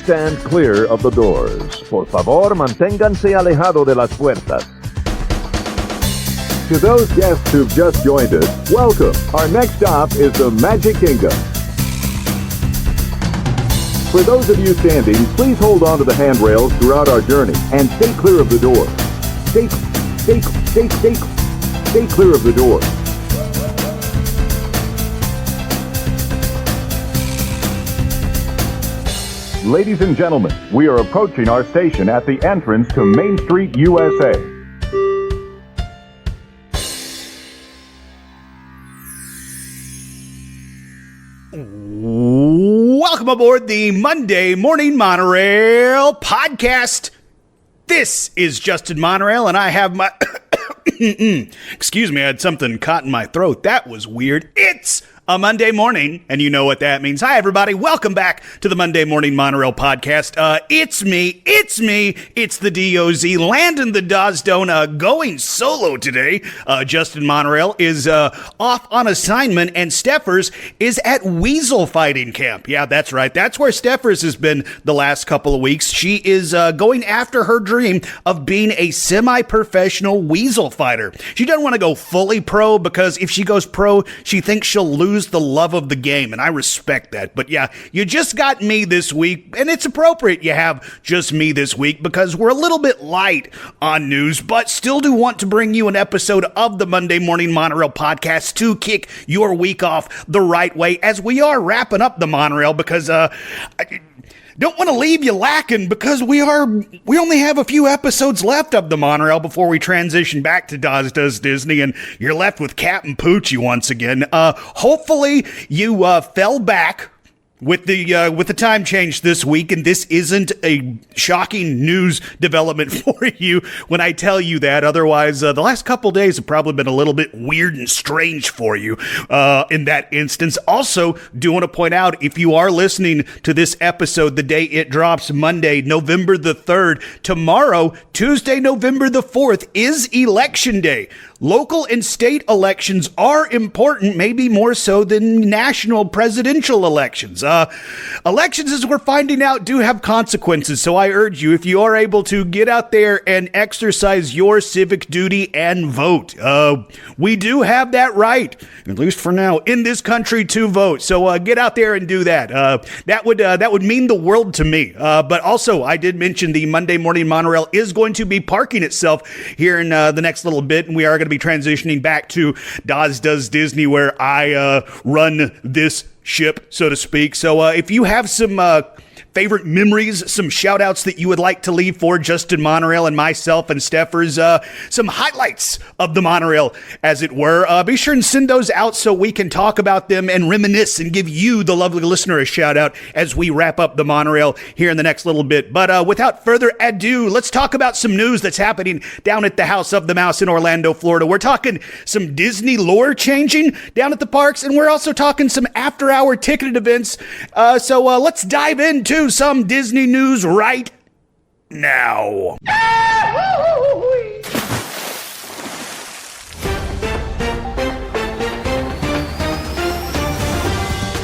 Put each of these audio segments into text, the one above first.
stand clear of the doors. Por favor, manténganse alejado de las puertas. To those guests who've just joined us, welcome. Our next stop is the Magic Kingdom. For those of you standing, please hold on to the handrails throughout our journey and stay clear of the door. Stay clear of the door. Ladies and gentlemen, we are approaching our station at the entrance to Main Street, USA. Welcome aboard the Monday Morning Monorail Podcast. This is Justin Monorail, and I have my... Excuse me, I had something caught in my throat. That was weird. It's a Monday morning, and you know what that means. Hi, everybody. Welcome back to the Monday Morning Monorail Podcast. It's me, it's the DOZ, Landon the Doz Doane, going solo today. Justin Monorail is off on assignment, and Steffers is at Weasel Fighting Camp. Yeah, that's right. That's where Steffers has been the last couple of weeks. She is going after her dream of being a semi-professional weasel fighter. She doesn't want to go fully pro, because if she goes pro, she thinks she'll lose the love of the game, and I respect that. But yeah, you just got me this week, and it's appropriate you have just me this week because we're a little bit light on news, but still do want to bring you an episode of the Monday Morning Monorail Podcast to kick your week off the right way as we are wrapping up the monorail, because I don't want to leave you lacking, because we only have a few episodes left of the monorail before we transition back to Doz Does Disney, and you're left with Captain Poochie once again. Hopefully you fell back with the time change this week, and this isn't a shocking news development for you when I tell you that. Otherwise, the last couple days have probably been a little bit weird and strange for you in that instance. Also, do want to point out, if you are listening to this episode the day it drops, Monday, November the 3rd, tomorrow, Tuesday, November the 4th, is Election Day. Local and state elections are important, maybe more so than national presidential elections. Elections, as we're finding out, do have consequences, so I urge you, if you are able to, get out there and exercise your civic duty and vote. We do have that right, at least for now, in this country to vote, so get out there and do that. That would mean the world to me. But also, I did mention the Monday Morning Monorail is going to be parking itself here in the next little bit, and we are going to be transitioning back to Doz Does Disney, where I run this ship, so to speak. So if you have some favorite memories, some shout outs that you would like to leave for Justin Monorail and myself and Steffers, some highlights of the monorail, as it were, be sure and send those out so we can talk about them and reminisce and give you, the lovely listener, a shout out as we wrap up the monorail here in the next little bit. But without further ado, let's talk about some news that's happening down at the House of the Mouse in Orlando, Florida. We're talking some Disney lore changing down at the parks, and we're also talking some after-hour ticketed events. So let's dive into some Disney news right now.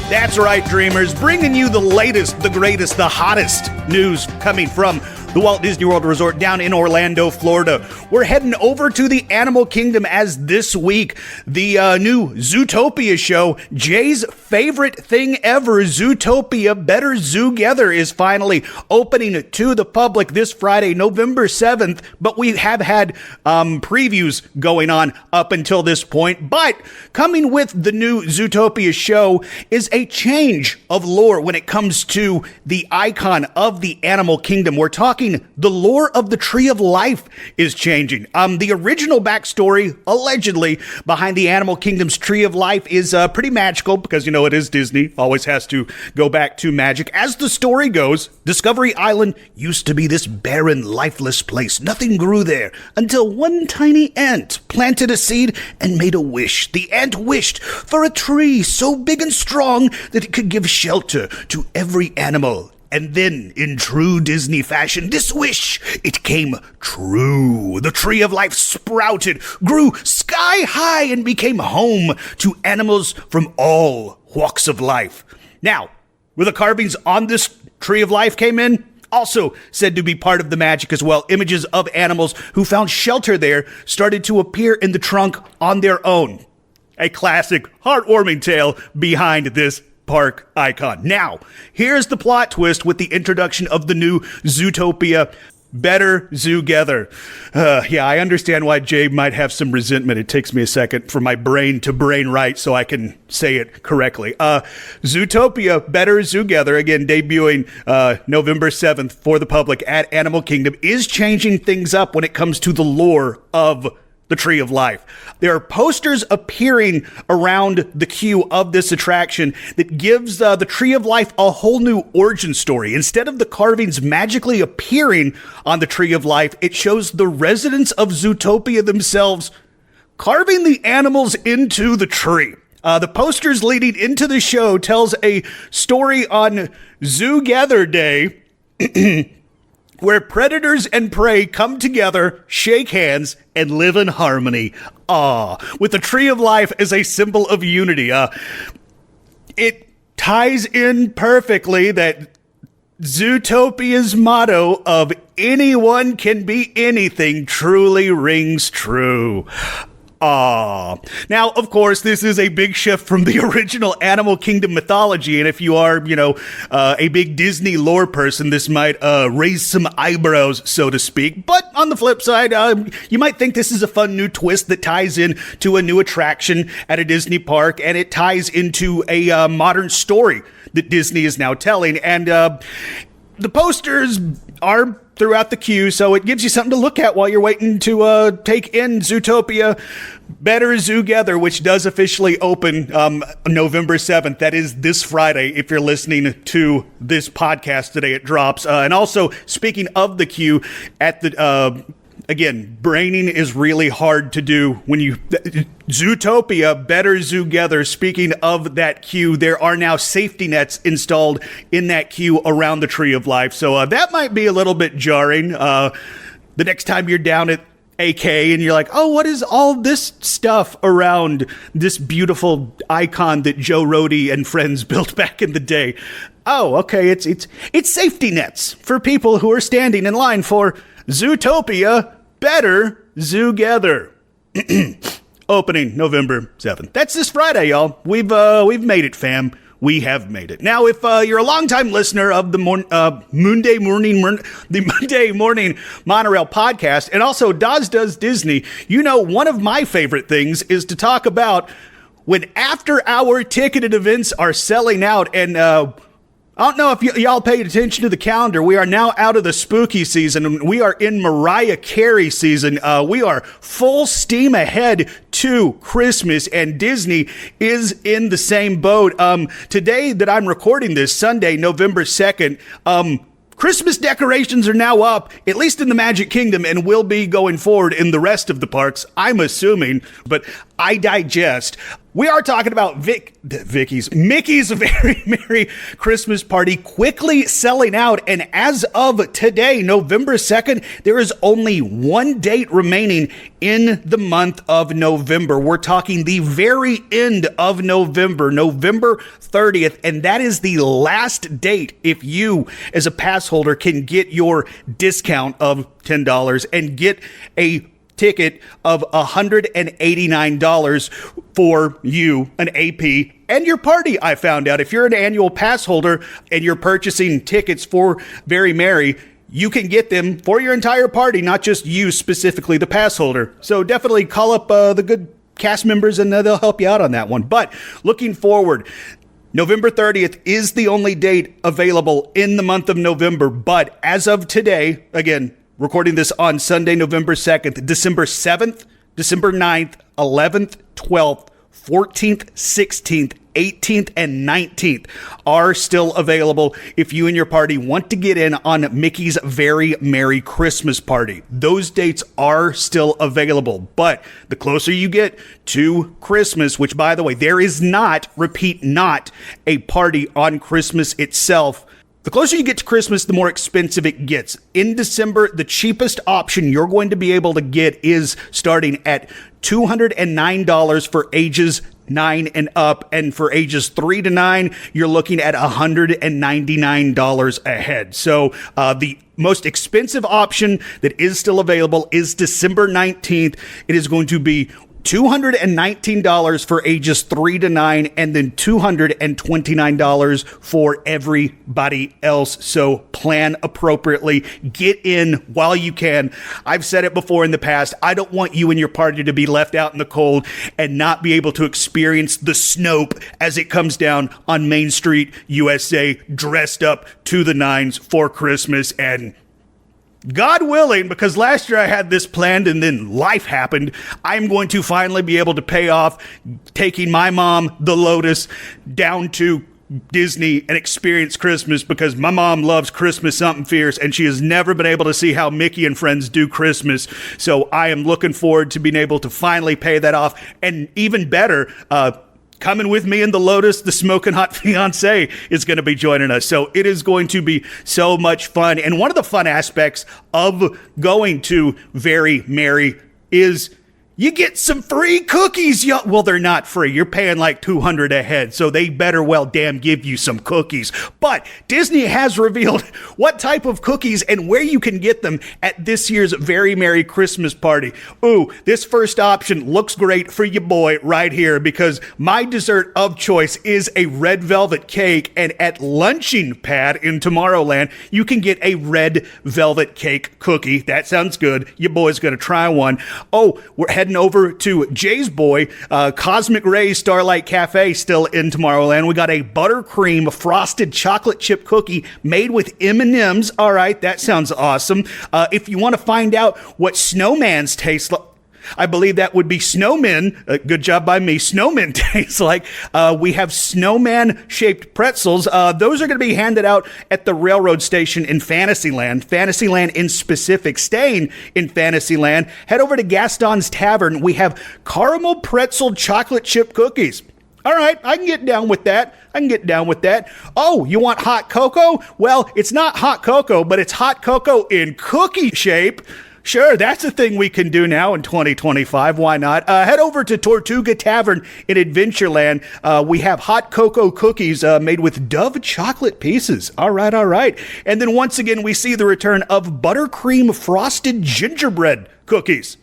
That's right, dreamers, bringing you the latest, the greatest, the hottest news coming from the Walt Disney World Resort down in Orlando, Florida. We're heading over to the Animal Kingdom as this week, the new Zootopia show, Jay's favorite thing ever, Zootopia Better Zoogether, is finally opening to the public this Friday, November 7th, but we have had previews going on up until this point. But coming with the new Zootopia show is a change of lore when it comes to the icon of the Animal Kingdom. We're talking the lore of the Tree of Life is changing. The original backstory, allegedly, behind the Animal Kingdom's Tree of Life is pretty magical, because, you know, it is Disney, always has to go back to magic. As the story goes, Discovery Island used to be this barren, lifeless place. Nothing grew there until one tiny ant planted a seed and made a wish. The ant wished for a tree so big and strong that it could give shelter to every animal. And then, in true Disney fashion, this wish, it came true. The Tree of Life sprouted, grew sky high, and became home to animals from all walks of life. Now, with the carvings on this Tree of Life came in. Also said to be part of the magic as well. Images of animals who found shelter there started to appear in the trunk on their own. A classic, heartwarming tale behind this park icon. Now, here's the plot twist with the introduction of the new Zootopia Better Zoogether. Yeah, I understand why Jay might have some resentment. It takes me a second for my brain to brain right so I can say it correctly. Zootopia Better Zoogether, again, debuting November 7th for the public at Animal Kingdom, is changing things up when it comes to the lore of the Tree of Life. There are posters appearing around the queue of this attraction that gives the Tree of Life a whole new origin story. Instead of the carvings magically appearing on the Tree of Life, it shows the residents of Zootopia themselves carving the animals into the tree. The posters leading into the show tells a story on Zoogether Day where predators and prey come together, shake hands, and live in harmony. With the Tree of Life as a symbol of unity. It ties in perfectly that Zootopia's motto of anyone can be anything truly rings true. Now, of course, this is a big shift from the original Animal Kingdom mythology, and if you are, a big Disney lore person, this might raise some eyebrows, so to speak. But on the flip side, you might think this is a fun new twist that ties in to a new attraction at a Disney park, and it ties into a modern story that Disney is now telling. And the posters are throughout the queue, so it gives you something to look at while you're waiting to take in Zootopia Better Zoogether, which does officially open November 7th. That is this Friday. If you're listening to this podcast today, it drops. And also, speaking of the queue, at the again, braining is really hard to do when you... Zootopia Better Zoogether, speaking of that queue, there are now safety nets installed in that queue around the Tree of Life. So that might be a little bit jarring. The next time you're down at AK and you're like, oh, what is all this stuff around this beautiful icon that Joe Rohde and friends built back in the day? Oh, okay, it's safety nets for people who are standing in line for Zootopia Better Zoogether. Opening November 7th. That's this Friday, y'all. We've made it, fam. We have made it. Now, if you're a longtime listener of the Monday Morning Monorail Podcast, and also Doz Does Disney, you know one of my favorite things is to talk about when after-hour ticketed events are selling out. And I don't know if y'all paid attention to the calendar. We are now out of the spooky season, and we are in Mariah Carey season. We are full steam ahead to Christmas, and Disney is in the same boat. Today that I'm recording this, Sunday, November 2nd, Christmas decorations are now up, at least in the Magic Kingdom, and will be going forward in the rest of the parks, I'm assuming, but I digest. We are talking about Mickey's Very Merry Christmas Party quickly selling out, and as of today, November 2nd, there is only one date remaining in the month of November. We're talking the very end of November, November 30th, and that is the last date if you, as a pass holder, can get your discount of $10 and get a ticket of $189 for you, an AP, and your party. I found out if you're an annual pass holder and you're purchasing tickets for Very Merry, you can get them for your entire party, not just you specifically, the pass holder. So definitely call up the good cast members and they'll help you out on that one. But looking forward, November 30th is the only date available in the month of November. But as of today, again, recording this on Sunday, November 2nd, December 7th, December 9th, 11th, 12th, 14th, 16th, 18th, and 19th are still available if you and your party want to get in on Mickey's Very Merry Christmas Party. Those dates are still available, but the closer you get to Christmas, which, by the way, there is not, repeat, not a party on Christmas itself. The closer you get to Christmas, the more expensive it gets. In December, the cheapest option you're going to be able to get is starting at $209 for ages 9 and up. And for ages 3 to 9, you're looking at $199 a head. So the most expensive option that is still available is December 19th. It is going to be $219 for ages 3 to 9, and then $229 for everybody else. So plan appropriately. Get in while you can. I've said it before in the past. I don't want you and your party to be left out in the cold and not be able to experience the Snope as it comes down on Main Street, USA, dressed up to the nines for Christmas. And God willing, because last year I had this planned and then life happened, I'm going to finally be able to pay off taking my mom, the Lotus, down to Disney and experience Christmas, because my mom loves Christmas something fierce and she has never been able to see how Mickey and friends do Christmas. So I am looking forward to being able to finally pay that off. And even better, coming with me in the Lotus, the smoking hot fiance is going to be joining us. So it is going to be so much fun. And one of the fun aspects of going to Very Merry is you get some free cookies. Well, they're not free. You're paying like $200 a head, so they better well damn give you some cookies. But Disney has revealed what type of cookies and where you can get them at this year's Very Merry Christmas Party. Ooh, this first option looks great for your boy right here, because my dessert of choice is a red velvet cake, and at Lunching Pad in Tomorrowland, you can get a red velvet cake cookie. That sounds good. Your boy's going to try one. Oh, we're heading over to Jay's boy, Cosmic Rays Starlight Cafe, still in Tomorrowland. We got a buttercream frosted chocolate chip cookie made with M&Ms. All right, that sounds awesome. If you want to find out what snowmans taste like, I believe that would be snowmen. Good job by me. Snowmen tastes like. We have snowman-shaped pretzels. Those are going to be handed out at the railroad station in Fantasyland. Fantasyland in specific. Staying in Fantasyland, head over to Gaston's Tavern. We have caramel pretzel chocolate chip cookies. All right, I can get down with that. Oh, you want hot cocoa? Well, it's not hot cocoa, but it's hot cocoa in cookie shape. Sure, that's a thing we can do now in 2025. Why not? Head over to Tortuga Tavern in Adventureland. We have hot cocoa cookies made with Dove chocolate pieces. All right. And then once again, we see the return of buttercream frosted gingerbread cookies.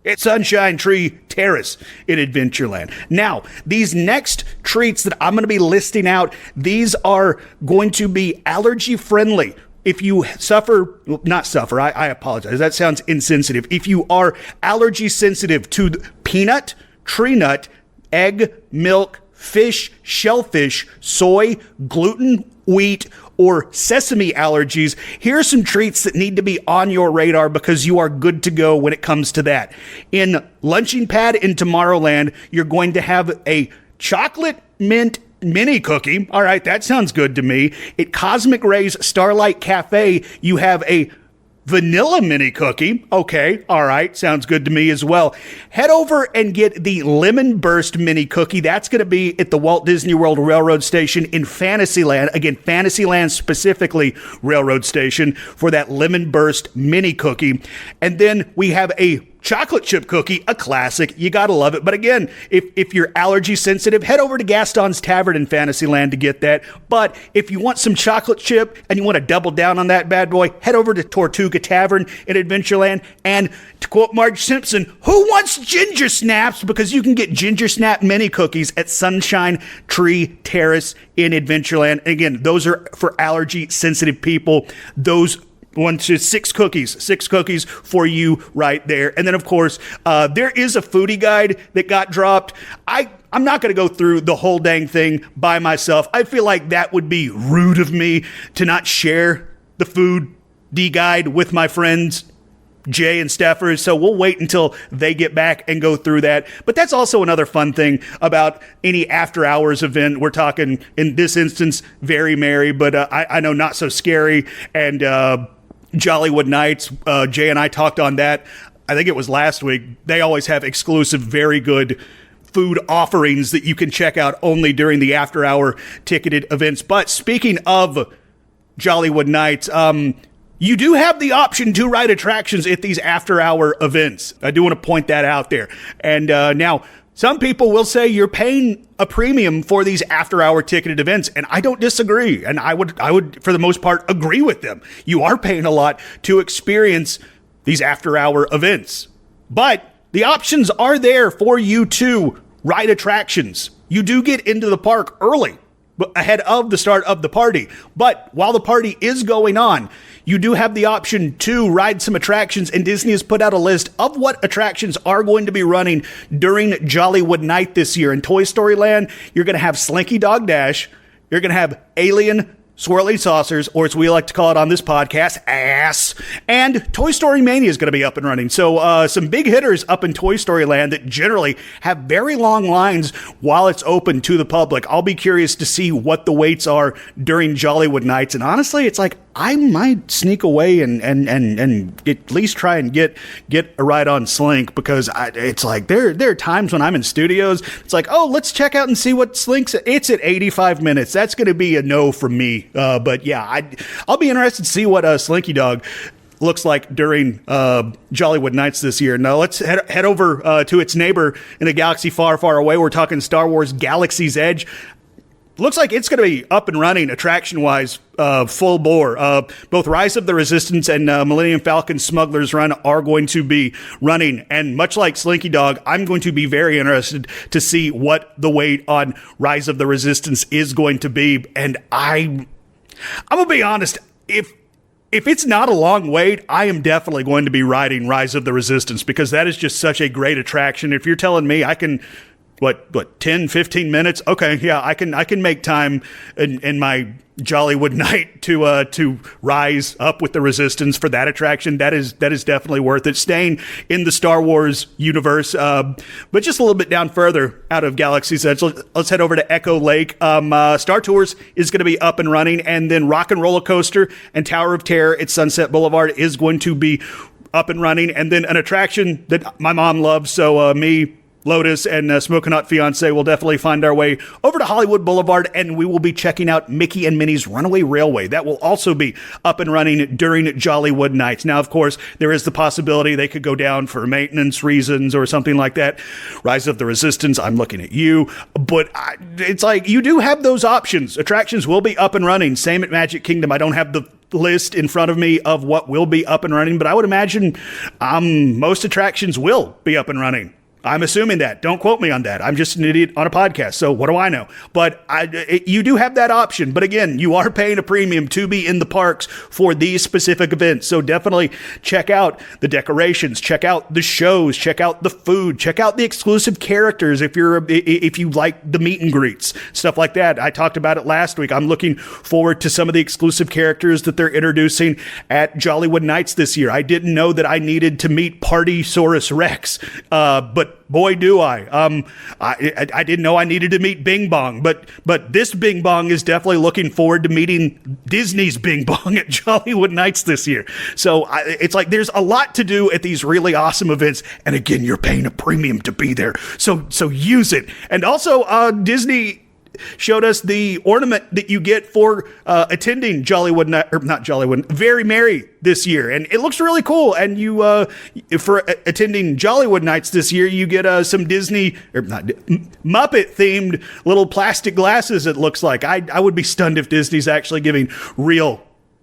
It's Sunshine Tree Terrace in Adventureland. Now, these next treats that I'm going to be listing out, these are going to be allergy friendly. If you I apologize. That sounds insensitive. If you are allergy sensitive to peanut, tree nut, egg, milk, fish, shellfish, soy, gluten, wheat, or sesame allergies, here are some treats that need to be on your radar, because you are good to go when it comes to that. In Lunching Pad in Tomorrowland, you're going to have a chocolate mint mini cookie. All right, that sounds good to me. At Cosmic Rays Starlight Cafe, you have a vanilla mini cookie. Okay, all right, sounds good to me as well. Head over and get the Lemon Burst mini cookie. That's going to be at the Walt Disney World Railroad Station in Fantasyland. Again, Fantasyland specifically, Railroad Station, for that Lemon Burst mini cookie. And then we have a chocolate chip cookie, a classic. You gotta love it. But again, if you're allergy sensitive, head over to Gaston's Tavern in Fantasyland to get that. But if you want some chocolate chip and you want to double down on that bad boy, head over to Tortuga Tavern in Adventureland. And to quote Marge Simpson, who wants ginger snaps? Because you can get ginger snap mini cookies at Sunshine Tree Terrace in Adventureland. And again, those are for allergy sensitive people. Those 6 cookies for you right there. And then, of course, there is a foodie guide that got dropped. I'm not going to go through the whole dang thing by myself. I feel like that would be rude of me to not share the foodie guide with my friends, Jay and Steffers, so we'll wait until they get back and go through that. But that's also another fun thing about any after hours event. We're talking, in this instance, Very Merry, but I know Not So Scary and Jollywood Nights. Jay and I talked on that. I think it was last week. They always have exclusive, very good food offerings that you can check out only during the after hour ticketed events. But speaking of Jollywood Nights, You do have the option to ride attractions at these after-hour events. I do want to point that out there. And now, some people will say you're paying a premium for these after-hour ticketed events, and I don't disagree. And I would, for the most part, agree with them. You are paying a lot to experience these after-hour events. But the options are there for you to ride attractions. You do get into the park early, ahead of the start of the party. But while the party is going on, you do have the option to ride some attractions, and Disney has put out a list of what attractions are going to be running during Jollywood Night this year. In Toy Story Land, you're going to have Slinky Dog Dash, you're going to have Alien Swirling Saucers, or as we like to call it on this podcast, ass. And Toy Story Mania is going to be up and running. So some big hitters up in Toy Story Land that generally have very long lines while it's open to the public. I'll be curious to see what the waits are during Jollywood Nights. And honestly, it's like I might sneak away and at least try and get a ride on Slink, because it's like there are times when I'm in studios, it's like, oh, let's check out and see what Slink's at. It's at 85 minutes. That's going to be a no from me. But yeah, I'll be interested to see what Slinky Dog looks like during Jollywood Nights this year. Now let's head over to its neighbor in a galaxy far, far away. We're talking Star Wars Galaxy's Edge. Looks like it's going to be up and running attraction-wise, full bore. Both Rise of the Resistance and Millennium Falcon Smuggler's Run are going to be running. And much like Slinky Dog, I'm going to be very interested to see what the wait on Rise of the Resistance is going to be. And I'm going to be honest, if it's not a long wait, I am definitely going to be riding Rise of the Resistance, because that is just such a great attraction. If you're telling me I can... What, 10, 15 minutes? Okay, yeah, I can make time in my Jollywood night to rise up with the Resistance for that attraction. That is definitely worth it. Staying in the Star Wars universe, but just a little bit down further out of Galaxy's Edge. Let's head over to Echo Lake. Star Tours is going to be up and running, and then Rock and Roller Coaster and Tower of Terror at Sunset Boulevard is going to be up and running, and then an attraction that my mom loves, so me, Lotus, and Smoking Hot Fiance will definitely find our way over to Hollywood Boulevard, and we will be checking out Mickey and Minnie's Runaway Railway. That will also be up and running during Jollywood Nights. Now, of course, there is the possibility they could go down for maintenance reasons or something like that. Rise of the Resistance, I'm looking at you. But it's like, you do have those options. Attractions will be up and running. Same at Magic Kingdom. I don't have the list in front of me of what will be up and running, but I would imagine most attractions will be up and running. I'm assuming that. Don't quote me on that. I'm just an idiot on a podcast, so what do I know? But you do have that option. But again, you are paying a premium to be in the parks for these specific events. So definitely check out the decorations, check out the shows, check out the food, check out the exclusive characters if you like the meet and greets, stuff like that. I talked about it last week. I'm looking forward to some of the exclusive characters that they're introducing at Jollywood Nights this year. I didn't know that I needed to meet Partysaurus Rex, but boy, do I. I didn't know I needed to meet Bing Bong, but this Bing Bong is definitely looking forward to meeting Disney's Bing Bong at Jollywood Nights this year. So it's like there's a lot to do at these really awesome events. And again, you're paying a premium to be there. So use it. And also, Disney showed us the ornament that you get for attending Jollywood Night, or not Jollywood, Very Merry this year, and it looks really cool. And you, for attending Jollywood Nights this year, you get some Disney or not Muppet themed little plastic glasses. It looks like I would be stunned if Disney's actually giving real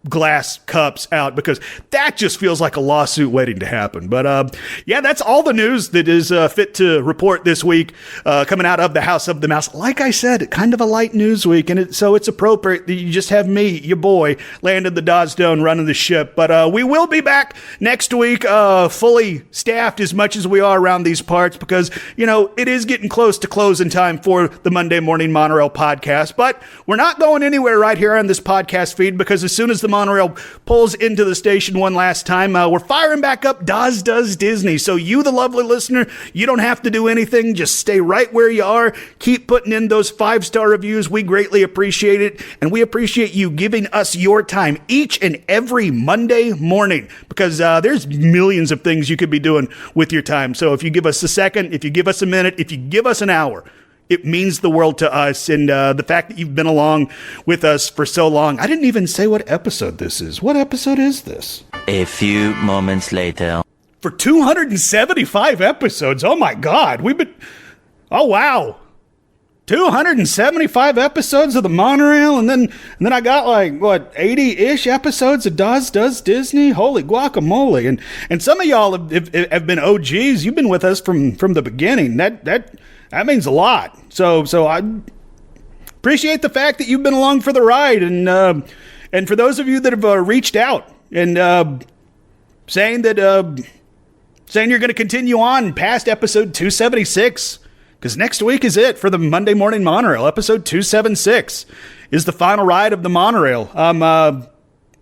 glass cups out, because that just feels like a lawsuit waiting to happen. But yeah, that's all the news that is fit to report this week coming out of the House of the Mouse. Like I said, kind of a light news week, and so it's appropriate that you just have me, your boy, Landon the Doz Doane, running the ship. But we will be back next week, fully staffed as much as we are around these parts, because, you know, it is getting close to closing time for the Monday Morning Monorail Podcast. But we're not going anywhere right here on this podcast feed, because as soon as the monorail pulls into the station one last time, we're firing back up Doz Does Disney. So you, the lovely listener, you don't have to do anything. Just stay right where you are. Keep putting in those 5-star reviews. We greatly appreciate it. And we appreciate you giving us your time each and every Monday morning, because there's millions of things you could be doing with your time. So if you give us a second, if you give us a minute, if you give us an hour, It means the world to us. And the fact that you've been along with us for so long. I didn't even say what episode this is. What episode is this? A few moments later. For 275 episodes. Oh my God. Oh wow. 275 episodes of the monorail, and then I got 80-ish episodes of Doz Does Disney. Holy guacamole! And some of y'all have been OGs. You've been with us from the beginning. That means a lot. So I appreciate the fact that you've been along for the ride, and for those of you that have reached out and saying you're going to continue on past episode 276. Because next week is it for the Monday Morning Monorail. Episode 276 is the final ride of the monorail.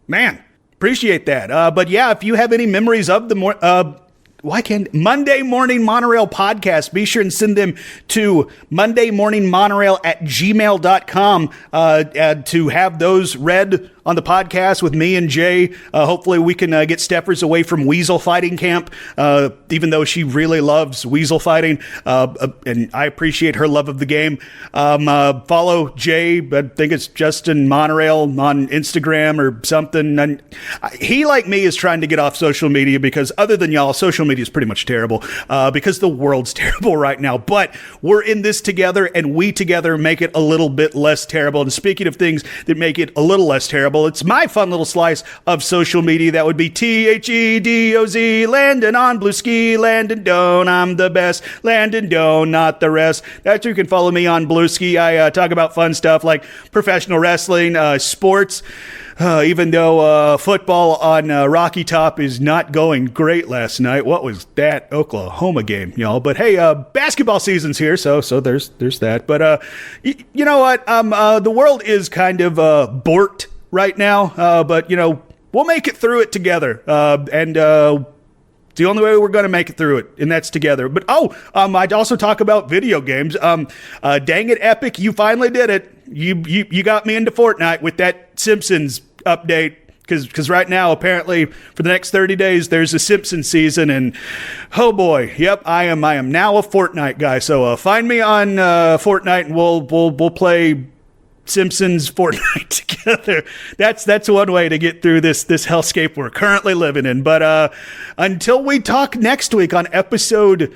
Man, appreciate that. But yeah, if you have any memories of the Monday Morning Monorail Podcast, be sure and send them to mondaymorningmonorail@gmail.com to have those read on the podcast with me and Jay. Hopefully we can get Steffers away from weasel fighting camp, even though she really loves weasel fighting, and I appreciate her love of the game. Follow Jay, I think it's Justin Monorail on Instagram or something. And he, like me, is trying to get off social media because other than y'all, social media is pretty much terrible because the world's terrible right now. But we're in this together, and we together make it a little bit less terrible. And speaking of things that make it a little less terrible, it's my fun little slice of social media. That would be THEDOZ, Landon on Blue Ski, Landon Doane, I'm the best, Landon Doane, not the rest. That's where you can follow me on Blue Ski. I talk about fun stuff like professional wrestling, sports, even though football on Rocky Top is not going great last night. What was that Oklahoma game, y'all? But hey, basketball season's here, so there's that. But you know what? The world is kind of borked right now, but we'll make it through it together, and it's the only way we're going to make it through it, and that's together. But I'd also talk about video games. Dang it, Epic, you finally did it. You got me into Fortnite with that Simpsons update, because right now, apparently, for the next 30 days, there's a Simpsons season, and oh boy, yep, I am now a Fortnite guy. So find me on Fortnite, and we'll play Simpsons Fortnite together. That's one way to get through this hellscape we're currently living in. But until we talk next week on episode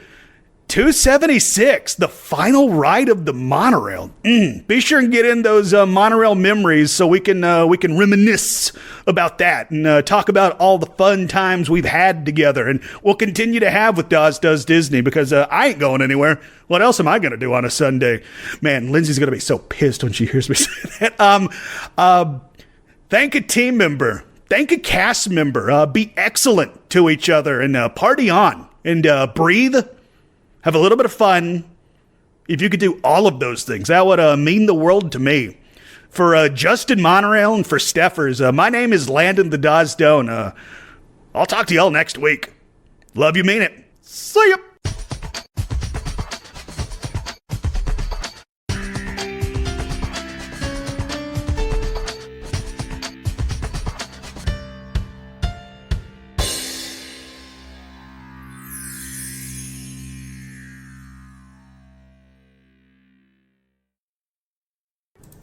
276, the final ride of the monorail. Be sure and get in those monorail memories so we can reminisce about that and talk about all the fun times we've had together, and we'll continue to have with Doz Does Disney, because I ain't going anywhere. What else am I going to do on a Sunday? Man, Lindsay's going to be so pissed when she hears me say that. Thank a team member. Thank a cast member. Be excellent to each other, and party on, and breathe. Have a little bit of fun. If you could do all of those things, that would mean the world to me. For Justin Monorail and for Steffers, my name is Landon the Doz Doane. I'll talk to y'all next week. Love you, mean it. See ya.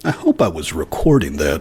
I hope I was recording that.